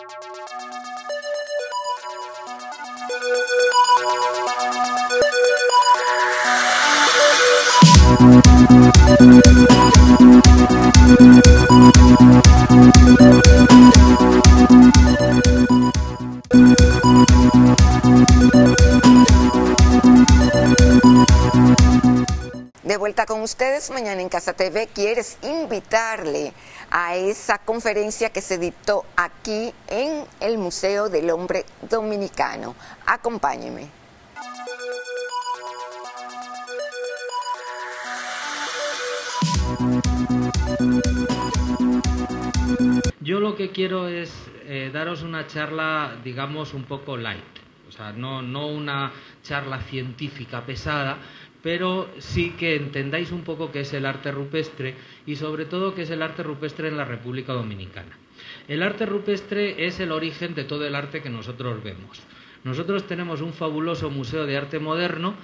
De vuelta con ustedes, Mañana en Casa TV. Quieres invitarle a esa conferencia que se dictó aquí en el Museo del Hombre Dominicano. Acompáñeme. Yo lo que quiero es daros una charla, digamos, un poco light. O sea, no una charla científica pesada, pero sí que entendáis un poco qué es el arte rupestre y sobre todo qué es el arte rupestre en la República Dominicana. El arte rupestre es el origen de todo el arte que nosotros vemos. Nosotros tenemos un fabuloso museo de arte moderno,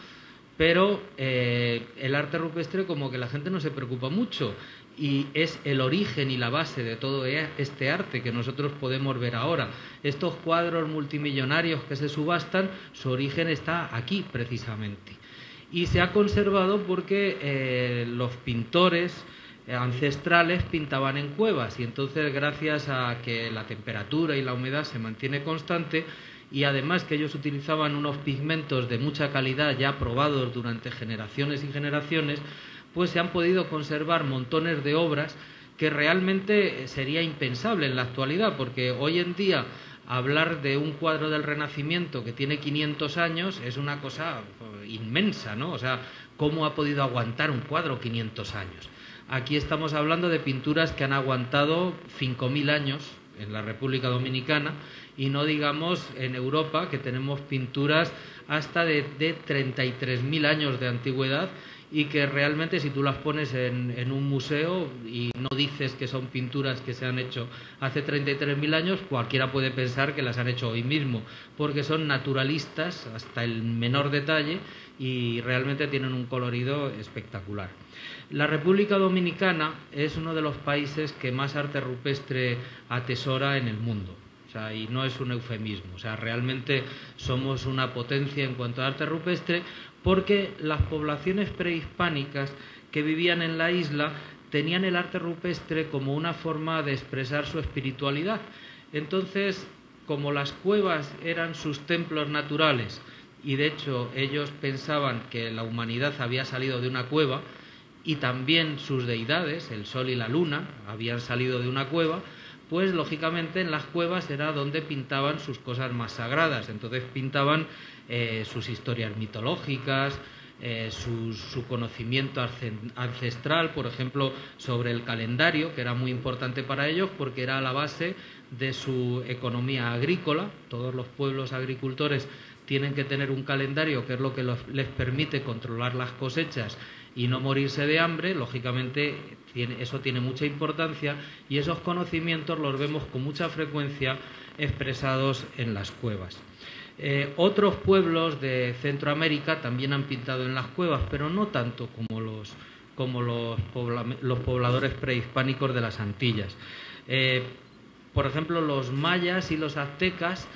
pero el arte rupestre como que la gente no se preocupa mucho y es el origen y la base de todo este arte que nosotros podemos ver ahora. Estos cuadros multimillonarios que se subastan, su origen está aquí precisamente. Y se ha conservado porque los pintores ancestrales pintaban en cuevas y entonces gracias a que la temperatura y la humedad se mantiene constante y además que ellos utilizaban unos pigmentos de mucha calidad ya probados durante generaciones y generaciones, pues se han podido conservar montones de obras que realmente sería impensable en la actualidad, porque hoy en día hablar de un cuadro del Renacimiento que tiene 500 años es una cosa inmensa, ¿no? O sea, ¿cómo ha podido aguantar un cuadro 500 años? Aquí estamos hablando de pinturas que han aguantado 5.000 años en la República Dominicana y no digamos en Europa, que tenemos pinturas hasta de 33.000 años de antigüedad y que realmente si tú las pones en un museo y no dices que son pinturas que se han hecho hace 33.000 años, cualquiera puede pensar que las han hecho hoy mismo, porque son naturalistas hasta el menor detalle y realmente tienen un colorido espectacular. La República Dominicana es uno de los países que más arte rupestre atesora en el mundo. O sea, y no es un eufemismo, o sea, realmente somos una potencia en cuanto a arte rupestre porque las poblaciones prehispánicas que vivían en la isla tenían el arte rupestre como una forma de expresar su espiritualidad. Entonces, como las cuevas eran sus templos naturales y de hecho ellos pensaban que la humanidad había salido de una cueva y también sus deidades, el sol y la luna, habían salido de una cueva, pues lógicamente en las cuevas era donde pintaban sus cosas más sagradas. Entonces pintaban sus historias mitológicas, su conocimiento ancestral, por ejemplo, sobre el calendario, que era muy importante para ellos porque era la base de su economía agrícola. Todos los pueblos agricultores tienen que tener un calendario que es lo que les permite controlar las cosechas y no morirse de hambre. Lógicamente eso tiene mucha importancia y esos conocimientos los vemos con mucha frecuencia expresados en las cuevas. Otros pueblos de Centroamérica también han pintado en las cuevas, pero no tanto como los pobladores prehispánicos de las Antillas. Por ejemplo, los mayas y los aztecas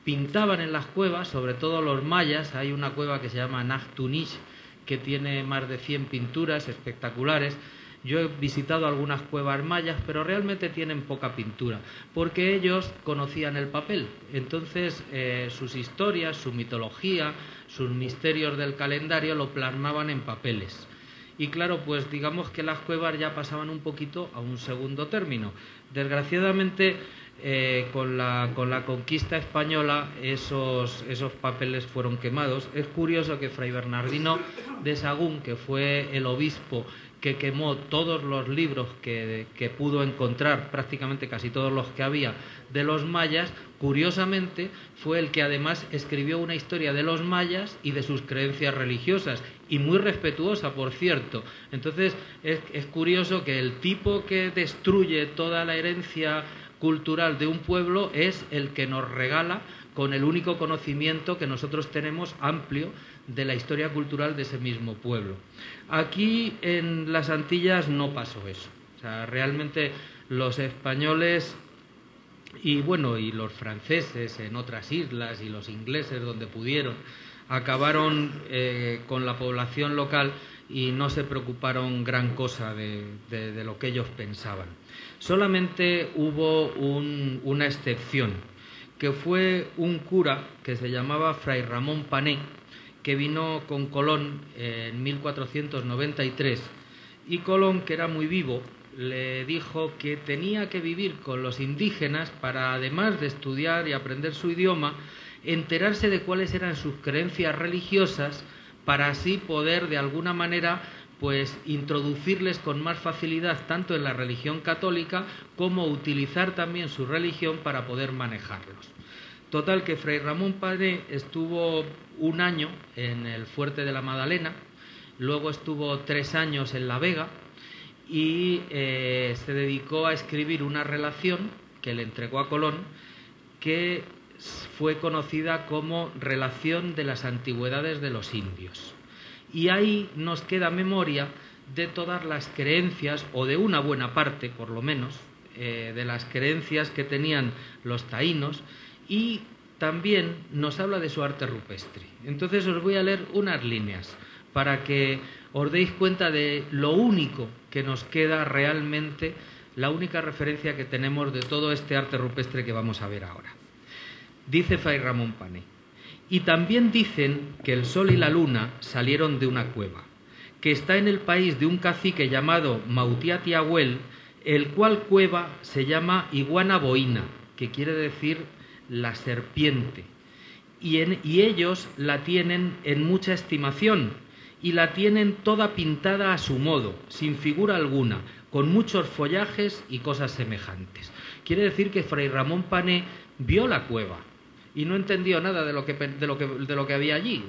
pintaban en las cuevas, sobre todo los mayas. Hay una cueva que se llama Nachtunish, que tiene más de 100 pinturas espectaculares. Yo he visitado algunas cuevas mayas, pero realmente tienen poca pintura, porque ellos conocían el papel. Entonces, sus historias, su mitología, sus misterios del calendario lo plasmaban en papeles. Y claro, pues digamos que las cuevas ya pasaban un poquito a un segundo término. Desgraciadamente, con la conquista española esos papeles fueron quemados. Es curioso que Fray Bernardino de Sahagún, que fue el obispo que quemó todos los libros que pudo encontrar, prácticamente casi todos los que había, de los mayas, curiosamente fue el que además escribió una historia de los mayas y de sus creencias religiosas, y muy respetuosa, por cierto. Entonces es curioso que el tipo que destruye toda la herencia cultural de un pueblo es el que nos regala con el único conocimiento que nosotros tenemos amplio de la historia cultural de ese mismo pueblo. Aquí en las Antillas no pasó eso. O sea, realmente los españoles Y bueno, y los franceses en otras islas y los ingleses donde pudieron, acabaron con la población local y no se preocuparon gran cosa de lo que ellos pensaban. Solamente hubo una excepción, que fue un cura que se llamaba Fray Ramón Pané, que vino con Colón en 1493, y Colón, que era muy vivo, le dijo que tenía que vivir con los indígenas para, además de estudiar y aprender su idioma, enterarse de cuáles eran sus creencias religiosas, para así poder de alguna manera pues introducirles con más facilidad tanto en la religión católica como utilizar también su religión para poder manejarlos. Total, que Fray Ramón Pané estuvo un año en el fuerte de la Madalena, luego estuvo 3 años en La Vega y se dedicó a escribir una relación que le entregó a Colón, que fue conocida como Relación de las Antigüedades de los Indios. Y ahí nos queda memoria de todas las creencias, o de una buena parte, por lo menos, de las creencias que tenían los taínos, y también nos habla de su arte rupestre. Entonces os voy a leer unas líneas para que os deis cuenta de lo único que nos queda realmente, la única referencia que tenemos de todo este arte rupestre que vamos a ver ahora. Dice Fray Ramón Pané: y también dicen que el sol y la luna salieron de una cueva, que está en el país de un cacique llamado Mautiatiahuel, el cual cueva se llama Iguana Boina, que quiere decir la serpiente, y ellos la tienen en mucha estimación, y la tienen toda pintada a su modo, sin figura alguna, con muchos follajes y cosas semejantes. Quiere decir que Fray Ramón Pané vio la cueva y no entendió nada de lo que había allí,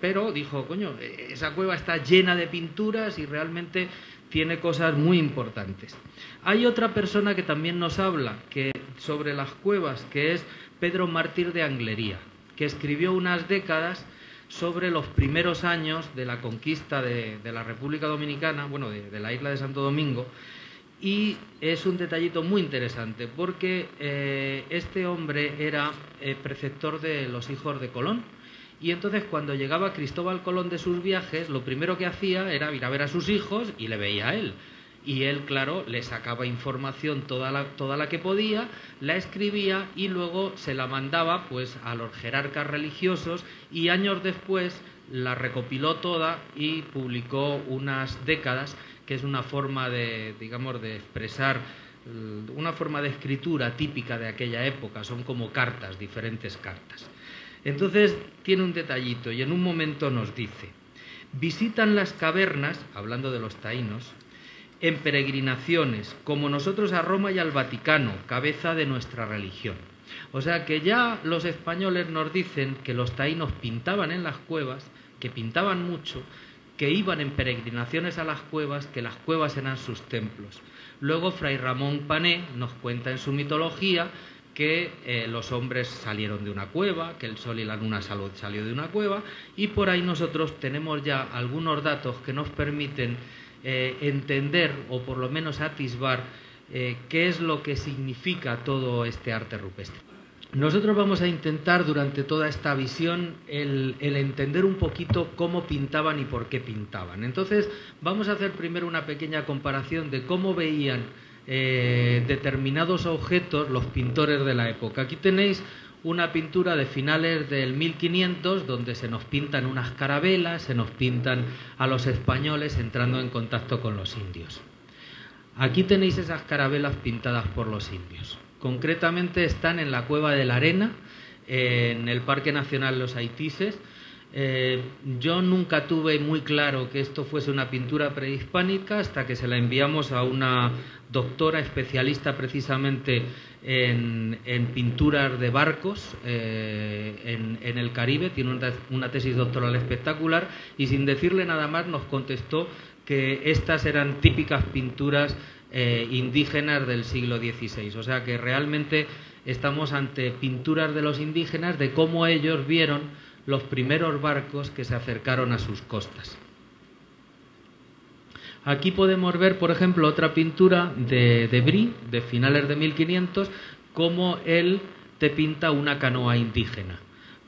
pero dijo, coño, esa cueva está llena de pinturas y realmente tiene cosas muy importantes. Hay otra persona que también nos habla sobre las cuevas, que es Pedro Mártir de Anglería, que escribió unas décadas sobre los primeros años de la conquista de la República Dominicana, de la isla de Santo Domingo. Y es un detallito muy interesante porque este hombre era preceptor de los hijos de Colón, y entonces cuando llegaba Cristóbal Colón de sus viajes, lo primero que hacía era ir a ver a sus hijos y le veía a él. Y él, claro, le sacaba información toda la que podía, la escribía y luego se la mandaba pues a los jerarcas religiosos, y años después la recopiló toda y publicó unas décadas, que es una forma de expresar, una forma de escritura típica de aquella época. Son como cartas, diferentes cartas. Entonces tiene un detallito y en un momento nos dice: visitan las cavernas, hablando de los taínos, en peregrinaciones, como nosotros a Roma y al Vaticano, cabeza de nuestra religión. O sea que ya los españoles nos dicen que los taínos pintaban en las cuevas, que pintaban mucho, que iban en peregrinaciones a las cuevas, que las cuevas eran sus templos. Luego Fray Ramón Pané nos cuenta en su mitología que los hombres salieron de una cueva, que el sol y la luna salió de una cueva, y por ahí nosotros tenemos ya algunos datos que nos permiten entender, o por lo menos atisbar, qué es lo que significa todo este arte rupestre. Nosotros vamos a intentar durante toda esta visión el entender un poquito cómo pintaban y por qué pintaban. Entonces vamos a hacer primero una pequeña comparación de cómo veían determinados objetos los pintores de la época. Aquí tenéis una pintura de finales del 1500 donde se nos pintan unas carabelas, se nos pintan a los españoles entrando en contacto con los indios. Aquí tenéis esas carabelas pintadas por los indios. Concretamente están en la Cueva de la Arena, en el Parque Nacional Los Haitises. Yo nunca tuve muy claro que esto fuese una pintura prehispánica hasta que se la enviamos a una doctora especialista precisamente en pinturas de barcos en el Caribe. Tiene una tesis doctoral espectacular, y sin decirle nada más nos contestó que estas eran típicas pinturas indígenas del siglo XVI. O sea que realmente estamos ante pinturas de los indígenas, de cómo ellos vieron los primeros barcos que se acercaron a sus costas. Aquí podemos ver, por ejemplo, otra pintura de Brie, de finales de 1500, cómo él te pinta una canoa indígena.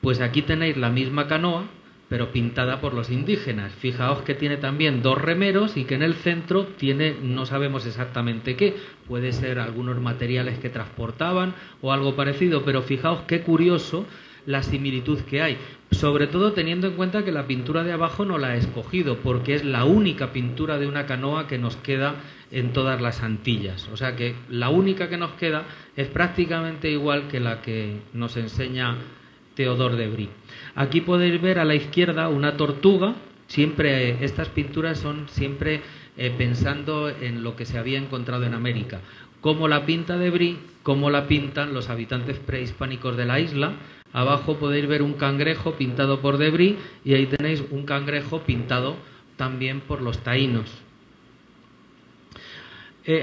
Pues aquí tenéis la misma canoa, pero pintada por los indígenas. Fijaos que tiene también dos remeros y que en el centro tiene, no sabemos exactamente qué, puede ser algunos materiales que transportaban o algo parecido, pero fijaos qué curioso la similitud que hay, sobre todo teniendo en cuenta que la pintura de abajo no la he escogido, porque es la única pintura de una canoa que nos queda en todas las Antillas. O sea que la única que nos queda es prácticamente igual que la que nos enseña Teodor de Bry. Aquí podéis ver a la izquierda una tortuga. Siempre estas pinturas son siempre pensando en lo que se había encontrado en América. Cómo la pinta de Bry, cómo la pintan los habitantes prehispánicos de la isla. Abajo podéis ver un cangrejo pintado por de Bry y ahí tenéis un cangrejo pintado también por los taínos.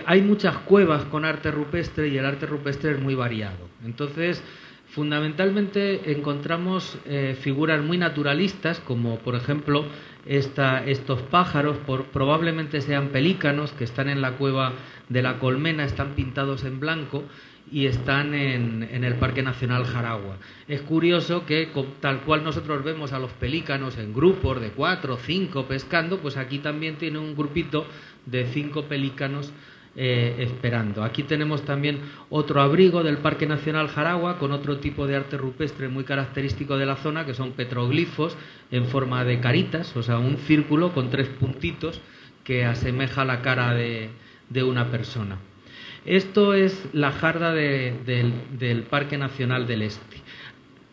Hay muchas cuevas con arte rupestre y el arte rupestre es muy variado. Entonces, fundamentalmente encontramos figuras muy naturalistas, como por ejemplo estos pájaros, probablemente sean pelícanos, que están en la cueva de la Colmena, están pintados en blanco y están en el Parque Nacional Jaragua. Es curioso que tal cual nosotros vemos a los pelícanos en grupos de 4 o 5 pescando, pues aquí también tiene un grupito de 5 pelícanos esperando. Aquí tenemos también otro abrigo del Parque Nacional Jaragua con otro tipo de arte rupestre muy característico de la zona, que son petroglifos en forma de caritas, o sea, un círculo con 3 puntitos que asemeja la cara de una persona. Esto es la jarda del Parque Nacional del Este.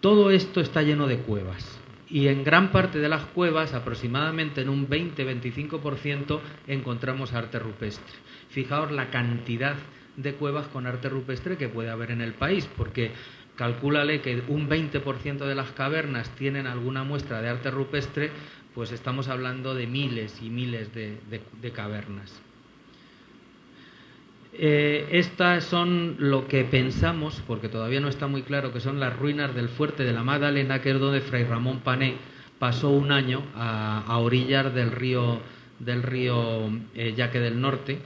Todo esto está lleno de cuevas y en gran parte de las cuevas, aproximadamente en un 20-25%, encontramos arte rupestre. Fijaos la cantidad de cuevas con arte rupestre que puede haber en el país, porque calcúlale que un 20% de las cavernas tienen alguna muestra de arte rupestre, pues estamos hablando de miles y miles de cavernas. Estas son lo que pensamos, porque todavía no está muy claro, que son las ruinas del fuerte de la Magdalena, que es donde Fray Ramón Pané pasó un año a orillas del río Yaque del Norte.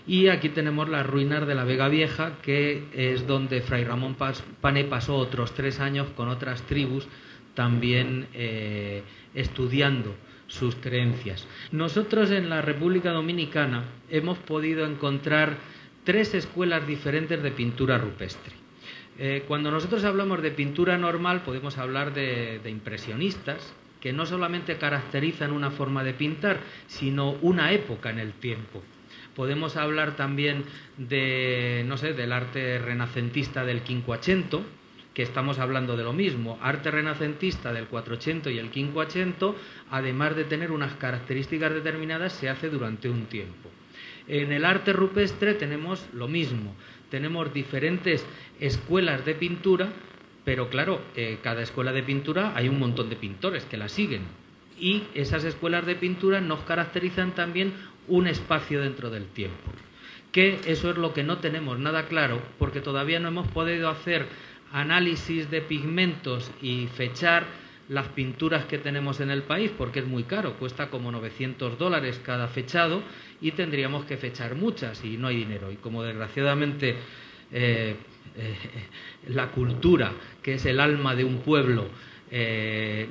Y aquí tenemos las ruinas de la Vega Vieja, que es donde Fray Ramón Pané pasó otros 3 años con otras tribus, también estudiando sus creencias. Nosotros en la República Dominicana hemos podido encontrar 3 escuelas diferentes de pintura rupestre. Cuando nosotros hablamos de pintura normal podemos hablar de impresionistas, que no solamente caracterizan una forma de pintar, sino una época en el tiempo. Podemos hablar también de, no sé, del arte renacentista del Quinquecento, que estamos hablando de lo mismo. Arte renacentista del 400 y el 500, además de tener unas características determinadas, se hace durante un tiempo. En el arte rupestre tenemos lo mismo. Tenemos diferentes escuelas de pintura, pero claro, cada escuela de pintura hay un montón de pintores que la siguen. Y esas escuelas de pintura nos caracterizan también un espacio dentro del tiempo. Que eso es lo que no tenemos nada claro, porque todavía no hemos podido hacer análisis de pigmentos y fechar las pinturas que tenemos en el país, porque es muy caro, cuesta como $900 cada fechado y tendríamos que fechar muchas y no hay dinero. Y como desgraciadamente la cultura, que es el alma de un pueblo,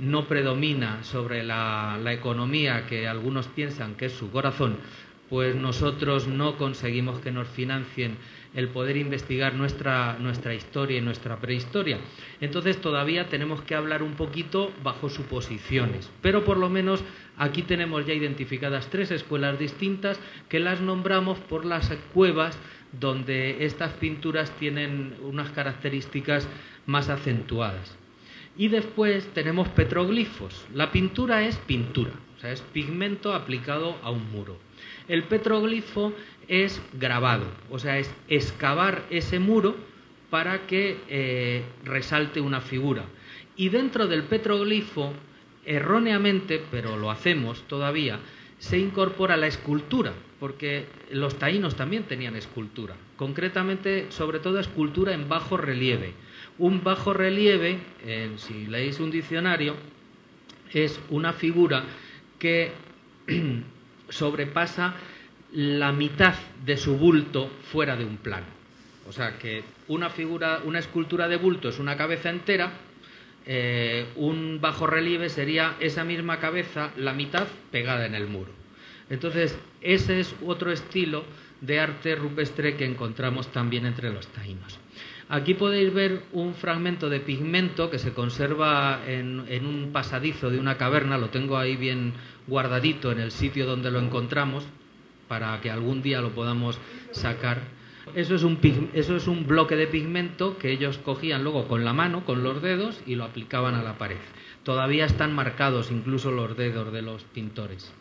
no predomina sobre la economía, que algunos piensan que es su corazón, pues nosotros no conseguimos que nos financien el poder investigar nuestra historia y nuestra prehistoria. Entonces todavía tenemos que hablar un poquito bajo suposiciones, pero por lo menos aquí tenemos ya identificadas 3 escuelas distintas que las nombramos por las cuevas donde estas pinturas tienen unas características más acentuadas. Y después tenemos petroglifos. La pintura es pintura, o sea, es pigmento aplicado a un muro. El petroglifo es grabado, o sea, es excavar ese muro para que resalte una figura. Y dentro del petroglifo, erróneamente, pero lo hacemos todavía, se incorpora la escultura, porque los taínos también tenían escultura, concretamente, sobre todo, escultura en bajo relieve. Un bajo relieve, si leéis un diccionario, es una figura que sobrepasa la mitad de su bulto fuera de un plano. O sea, que una escultura de bulto es una cabeza entera, un bajorrelieve sería esa misma cabeza, la mitad pegada en el muro. Entonces, ese es otro estilo de arte rupestre que encontramos también entre los taínos. Aquí podéis ver un fragmento de pigmento que se conserva en un pasadizo de una caverna. Lo tengo ahí bien guardadito en el sitio donde lo encontramos para que algún día lo podamos sacar. Eso es un bloque de pigmento que ellos cogían luego con la mano, con los dedos, y lo aplicaban a la pared. Todavía están marcados incluso los dedos de los pintores.